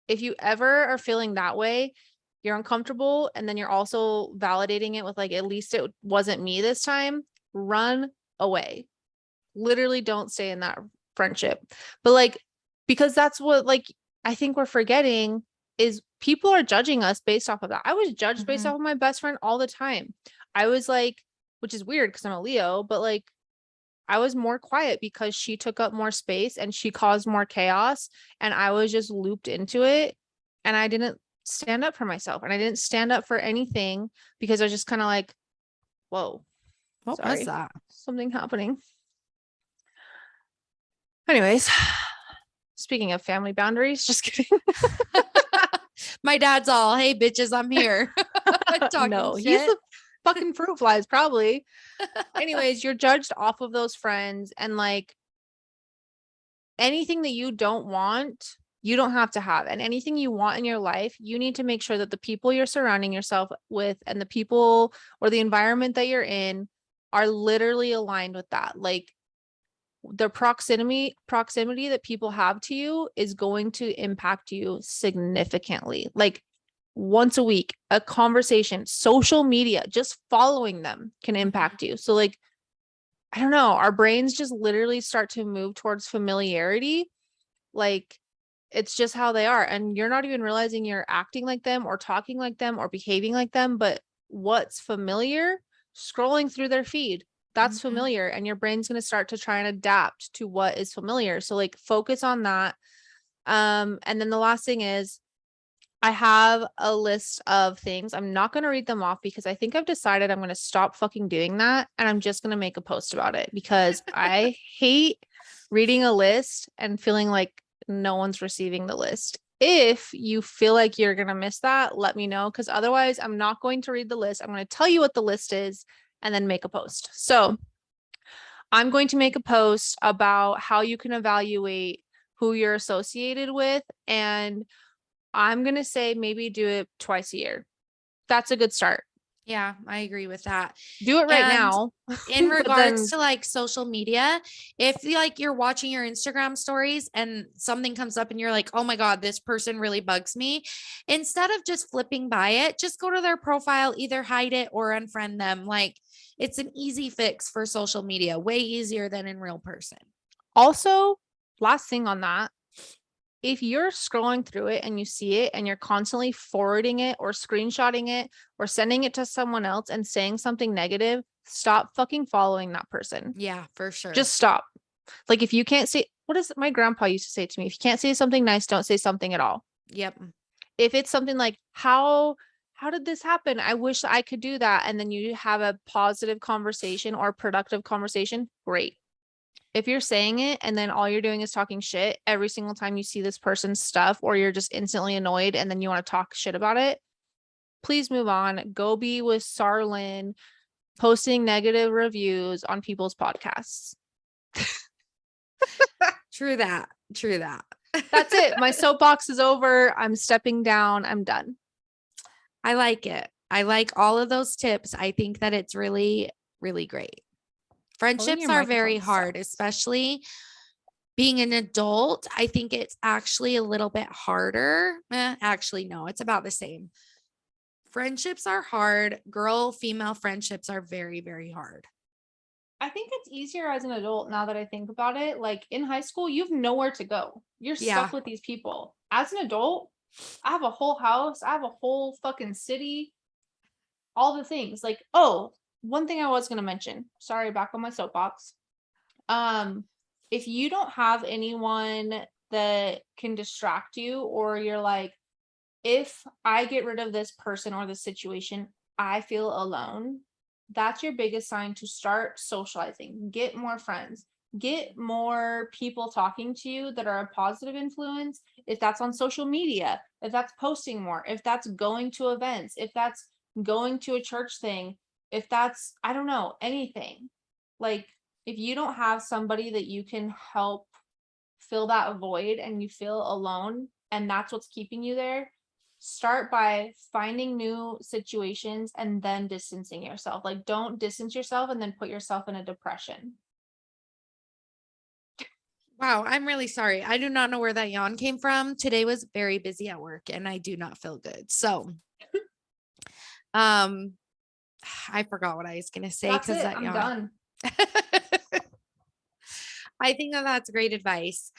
If you ever are feeling that way, you're uncomfortable, and then you're also validating it with like, at least it wasn't me this time, run away. Literally don't stay in that friendship. But like, because that's what like I think we're forgetting is people are judging us based off of that. I was judged based off of my best friend all the time. I was like, which is weird because I'm a Leo, but like I was more quiet because she took up more space and she caused more chaos, and I was just looped into it, and I didn't stand up for myself, and I didn't stand up for anything because I was just kind of like, whoa, What was sorry, that? something happening. Anyways, speaking of family boundaries, just kidding. My dad's all, hey bitches, I'm here. Talking No, he's shit. the fucking fruit flies, probably. Anyways, you're judged off of those friends, and like anything that you don't want, you don't have to have. And anything you want in your life, you need to make sure that the people you're surrounding yourself with and the people or the environment that you're in are literally aligned with that. Like the proximity that people have to you is going to impact you significantly. Like once a week, a conversation, social media, just following them can impact you. So like, I don't know, our brains just literally start to move towards familiarity. Like it's just how they are. And you're not even realizing you're acting like them or talking like them or behaving like them. But what's familiar, scrolling through their feed, that's Mhm. familiar. And your brain's going to start to try and adapt to what is familiar. So like focus on that. And then the last thing is I have a list of things. I'm not going to read them off because I think I've decided I'm going to stop fucking doing that. And I'm just going to make a post about it because I hate reading a list and feeling like no one's receiving the list. If you feel like you're going to miss that, let me know. Because otherwise, I'm not going to read the list. I'm going to tell you what the list is and then make a post. So I'm going to make a post about how you can evaluate who you're associated with, and I'm going to say maybe do it twice a year. That's a good start. Yeah, I agree with that. Do it right And now. in But regards then to like social media, if like you're watching your Instagram stories and something comes up and you're like, oh my God, this person really bugs me, instead of just flipping by it, just go to their profile, either hide it or unfriend them. Like it's an easy fix for social media, way easier than in real person. also, last thing on that, if you're scrolling through it and you see it and you're constantly forwarding it or screenshotting it or sending it to someone else and saying something negative, stop fucking following that person. Yeah, for sure. Just stop. Like if you can't say, what is my grandpa used to say to me? If you can't say something nice, don't say something at all. Yep. If it's something like, how did this happen? I wish I could do that. And then you have a positive conversation or productive conversation, great. If you're saying it and then all you're doing is talking shit every single time you see this person's stuff, or you're just instantly annoyed and then you want to talk shit about it, please move on. Go be with Sarlin posting negative reviews on people's podcasts. True that. True that. That's it. My soapbox is over. I'm stepping down. I'm done. I like it. I like all of those tips. I think that it's really, really great. Friendships your are very microphone hard, sucks. especially being an adult. I think it's actually a little bit harder. Actually, no, it's about the same. Friendships are hard. Girl-female friendships are very, very hard. I think it's easier as an adult now that I think about it. Like in high school, you have nowhere to go. You're Yeah. stuck with these people. As an adult, I have a whole house. I have a whole fucking city. All the things. Like, oh, one thing I was gonna mention. Sorry, back on my soapbox. If you don't have anyone that can distract you, or you're like, if I get rid of this person or this situation, I feel alone. That's your biggest sign to start socializing. Get more friends. Get more people talking to you that are a positive influence. If that's on social media, if that's posting more, if that's going to events, if that's going to a church thing, if that's, I don't know, anything. Like, if you don't have somebody that you can help fill that void and you feel alone and that's what's keeping you there, start by finding new situations and then distancing yourself. Like, don't distance yourself and then put yourself in a depression. Wow, I'm really sorry. I do not know where that yawn came from. Today was very busy at work and I do not feel good. So, I forgot what I was going to say That's because it. that I'm yawn. done. I think that that's great advice.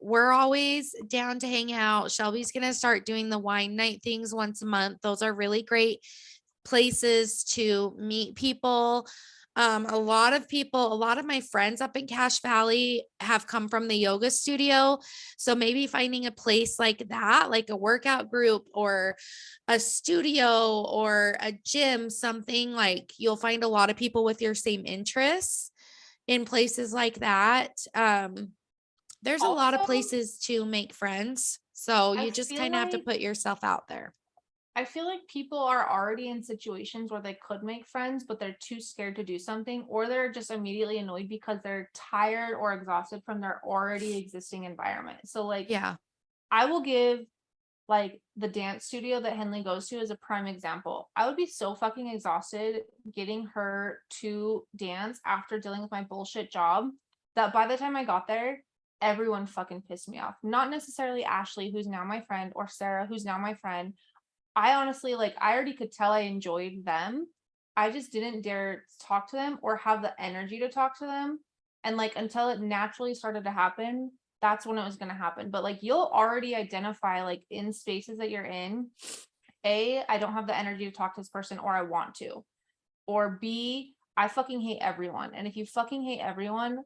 We're always down to hang out. Shelby's going to start doing the wine night things once a month. Those are really great places to meet people. A lot of my friends up in Cache Valley have come from the yoga studio. So maybe finding a place like that, like a workout group or a studio or a gym, something like you'll find a lot of people with your same interests in places like that. There's a lot of Also, places to make friends. So I you just feel kind of have to like put yourself out there. I feel like people are already in situations where they could make friends, but they're too scared to do something, or they're just immediately annoyed because they're tired or exhausted from their already existing environment. So like Yeah. I will give like the dance studio that Henley goes to as a prime example. I would be so fucking exhausted getting her to dance after dealing with my bullshit job that by the time I got there, everyone fucking pissed me off. Not necessarily Ashley, who's now my friend, or Sarah, who's now my friend. I honestly, like, I already could tell I enjoyed them. I just didn't dare talk to them or have the energy to talk to them. And like until it naturally started to happen, that's when it was going to happen. But like you'll already identify like in spaces that you're in, A, I don't have the energy to talk to this person or I want to. Or B, I fucking hate everyone. And if you fucking hate everyone,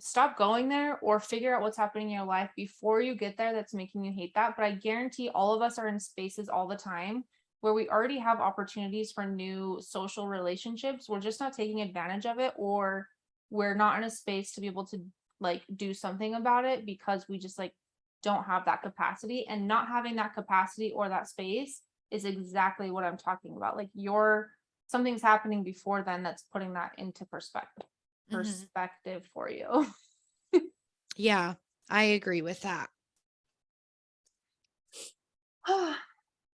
stop going there or figure out what's happening in your life before you get there that's making you hate that. But I guarantee all of us are in spaces all the time where we already have opportunities for new social relationships. We're just not taking advantage of it, or we're not in a space to be able to like do something about it because we just like don't have that capacity. And not having that capacity or that space is exactly what I'm talking about. Like something's happening before then that's putting that into perspective for you. Yeah, I agree with that.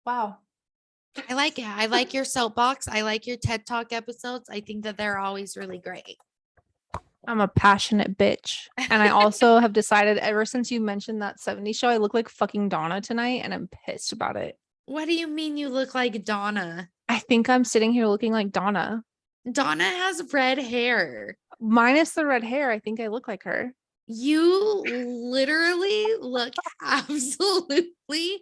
Wow. I like it. I like your soapbox. I like your TED Talk episodes. I think that they're always really great. I'm a passionate bitch. And I also have decided ever since you mentioned that 70s show, I look like fucking Donna tonight and I'm pissed about it. What do you mean you look like Donna? I think I'm sitting here looking like Donna. Donna has red hair. Minus the red hair, I think I look like her. You literally look absolutely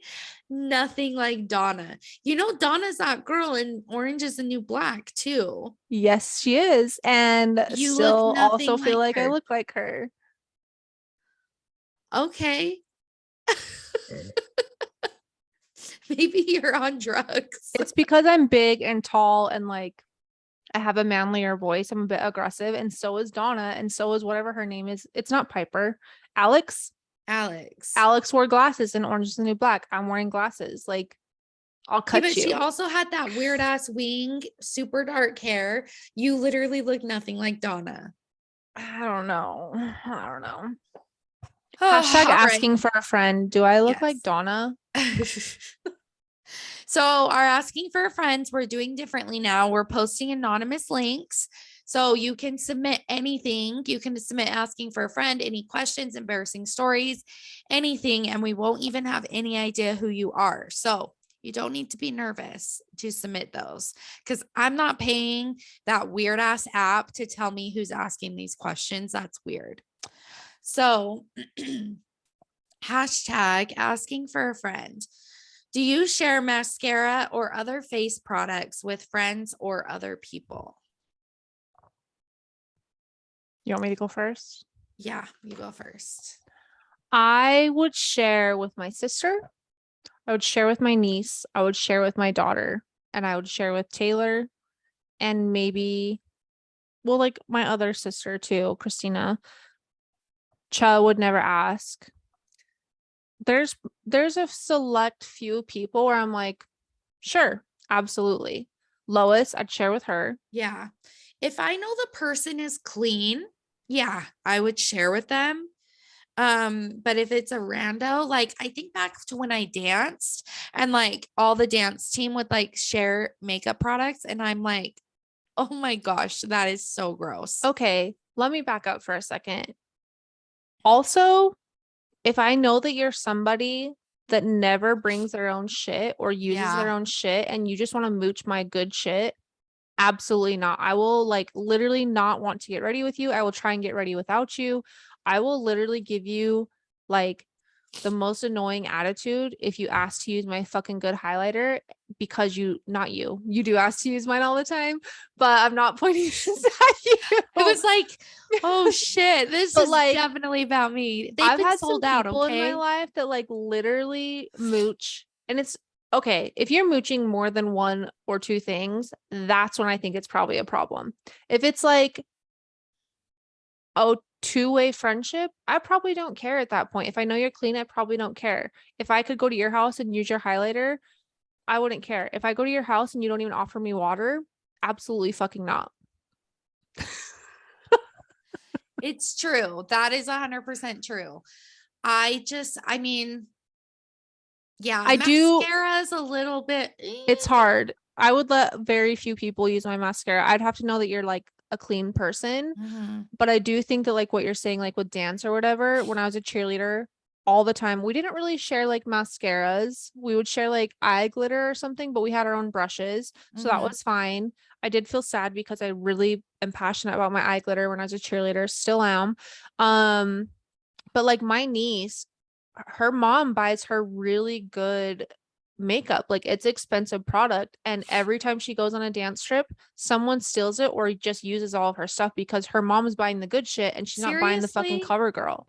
nothing like Donna. You know, Donna's that girl in Orange is the New Black, too. Yes, she is. And You look still also nothing feel like like I her. look like her. Okay. Maybe you're on drugs. It's because I'm big and tall and like I have a manlier voice. I'm a bit aggressive, and so is Donna, and so is whatever her name is. It's not Piper. Alex. Alex. Alex wore glasses in Orange is the New Black. I'm wearing glasses. Like, I'll Okay, cut but she you. also had that weird ass wing, super dark hair. You literally look nothing like Donna. I don't know. I don't know. Oh, Hashtag all right. asking for a friend. Do I look like Yes. Donna? So, our asking for friends, we're doing differently now. We're posting anonymous links. So, you can submit anything. You can submit asking for a friend, any questions, embarrassing stories, anything. And we won't even have any idea who you are. So, you don't need to be nervous to submit those because I'm not paying that weird ass app to tell me who's asking these questions. That's weird. So, hashtag asking for a friend. Do you share mascara or other face products with friends or other people? You want me to go first? Yeah, you go first. I would share with my sister. I would share with my niece. I would share with my daughter. And I would share with Taylor. And maybe, well, like my other sister too, Christina. Cha would never ask. There's a select few people where I'm like, sure, absolutely. Lois, I'd share with her. Yeah. If I know the person is clean, yeah, I would share with them. But if it's a rando, like I think back to when I danced and like all the dance team would like share makeup products, and I'm like, oh my gosh, that is so gross. Okay, let me back up for a second. Also, if I know that you're somebody that never brings their own shit or uses their Yeah. own shit and you just want to mooch my good shit, absolutely not. I will like literally not want to get ready with you. I will try and get ready without you. I will literally give you like the most annoying attitude if you ask to use my fucking good highlighter because not you do ask to use mine all the time, but I'm not pointing this at you. It was like, oh shit, this But, is like, definitely about me. They've I've been had some sold out, people in my okay? life that like literally mooch, and it's okay if you're mooching more than one or two things, that's when I think it's probably a problem. If it's like a two-way friendship, I probably don't care at that point. If I know you're clean, I probably don't care. If I could go to your house and use your highlighter, I wouldn't care. If I go to your house and you don't even offer me water, absolutely fucking not. It's true. That is 100% true. I mean, yeah, I do. mascara is a little bit. It's hard. I would let very few people use my mascara. I'd have to know that you're like a clean person. Mhm. But I do think that like what you're saying, like with dance or whatever, when I was a cheerleader, all the time, we didn't really share like mascaras. We would share like eye glitter or something, but we had our own brushes. So that Mhm. was fine. I did feel sad because I really am passionate about my eye glitter when I was a cheerleader, still am. But like my niece, her mom buys her really good makeup. Like it's expensive product. And every time she goes on a dance trip, someone steals it or just uses all of her stuff because her mom is buying the good shit and she's not buying the fucking Seriously? cover girl.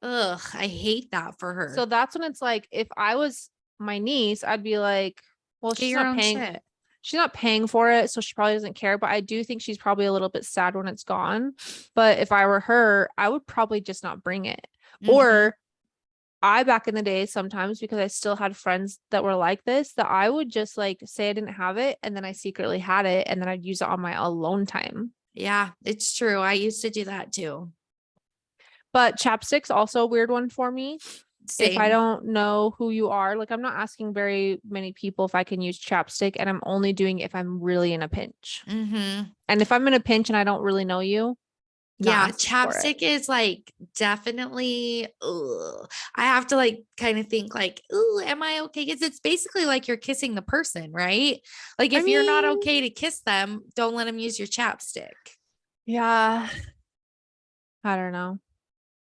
Ugh, I hate that for her. So that's when it's like, if I was my niece, I'd be like, well, Get your own shit. she's not paying for it, so she probably doesn't care. But I do think she's probably a little bit sad when it's gone. But if I were her, I would probably just not bring it. Mhm. Or I back in the day sometimes, because I still had friends that were like this, that I would just like say I didn't have it and then I secretly had it and then I'd use it on my alone time. Yeah, it's true. I used to do that too. But chapstick's also a weird one for me. If I Same. don't know who you are, like I'm not asking very many people if I can use chapstick, and I'm only doing it if I'm really in a pinch. Mhm. And if I'm in a pinch and I don't really know you, not Yeah, asking for it. chapstick is like definitely, ugh. I have to like kind of think like, ooh, am I okay? Because it's basically like you're kissing the person, right? Like I if you're not mean, okay to kiss them, don't let them use your chapstick. yeah, I don't know.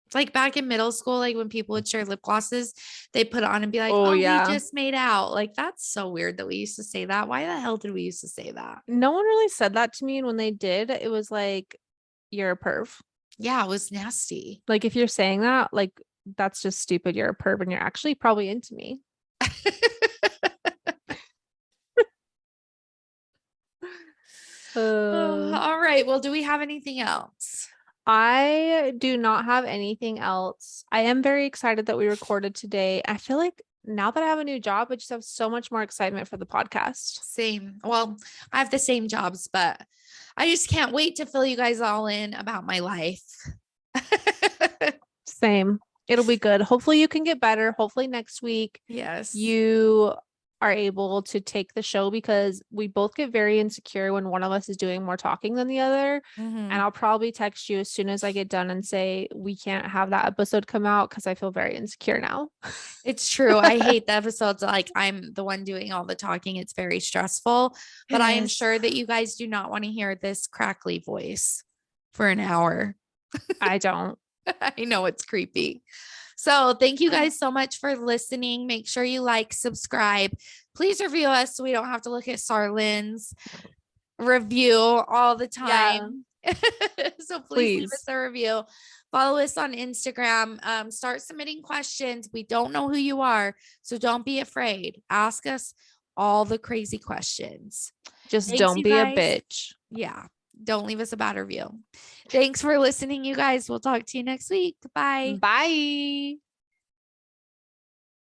It's like back in middle school, like when people would share lip glosses, they put it on and be like, Oh oh, we yeah. just made out. Like that's so weird that we used to say that. Why the hell did we used to say that? No one really said that to me, and when they did, it was like, you're a perv. Yeah, it was nasty. Like if you're saying that, like that's just stupid. You're a perv and you're actually probably into me. Oh, all right. Well, do we have anything else? I do not have anything else. I am very excited that we recorded today. I feel like now that I have a new job, I just have so much more excitement for the podcast. Same. Well, I have the same jobs, but I just can't wait to fill you guys all in about my life. Same. It'll be good. Hopefully you can get better. Hopefully next week Yes. you are able to take the show, because we both get very insecure when one of us is doing more talking than the other. Mhm. And I'll probably text you as soon as I get done and say we can't have that episode come out because I feel very insecure now. It's true. I hate the episodes like I'm the one doing all the talking. It's very stressful, but I am Yes. sure that you guys do not want to hear this crackly voice for an hour. I don't. I know it's creepy. So thank you guys so much for listening. Make sure you like, subscribe. Please review us so we don't have to look at Sarlin's review all the time. So please leave us a review. Follow us on Instagram. Start submitting questions. We don't know who you are, so don't be afraid. Ask us all the crazy questions. Just Thanks, don't you be guys. a bitch. Yeah. Don't leave us a bad review. Thanks for listening, you guys. We'll talk to you next week. Bye. Bye.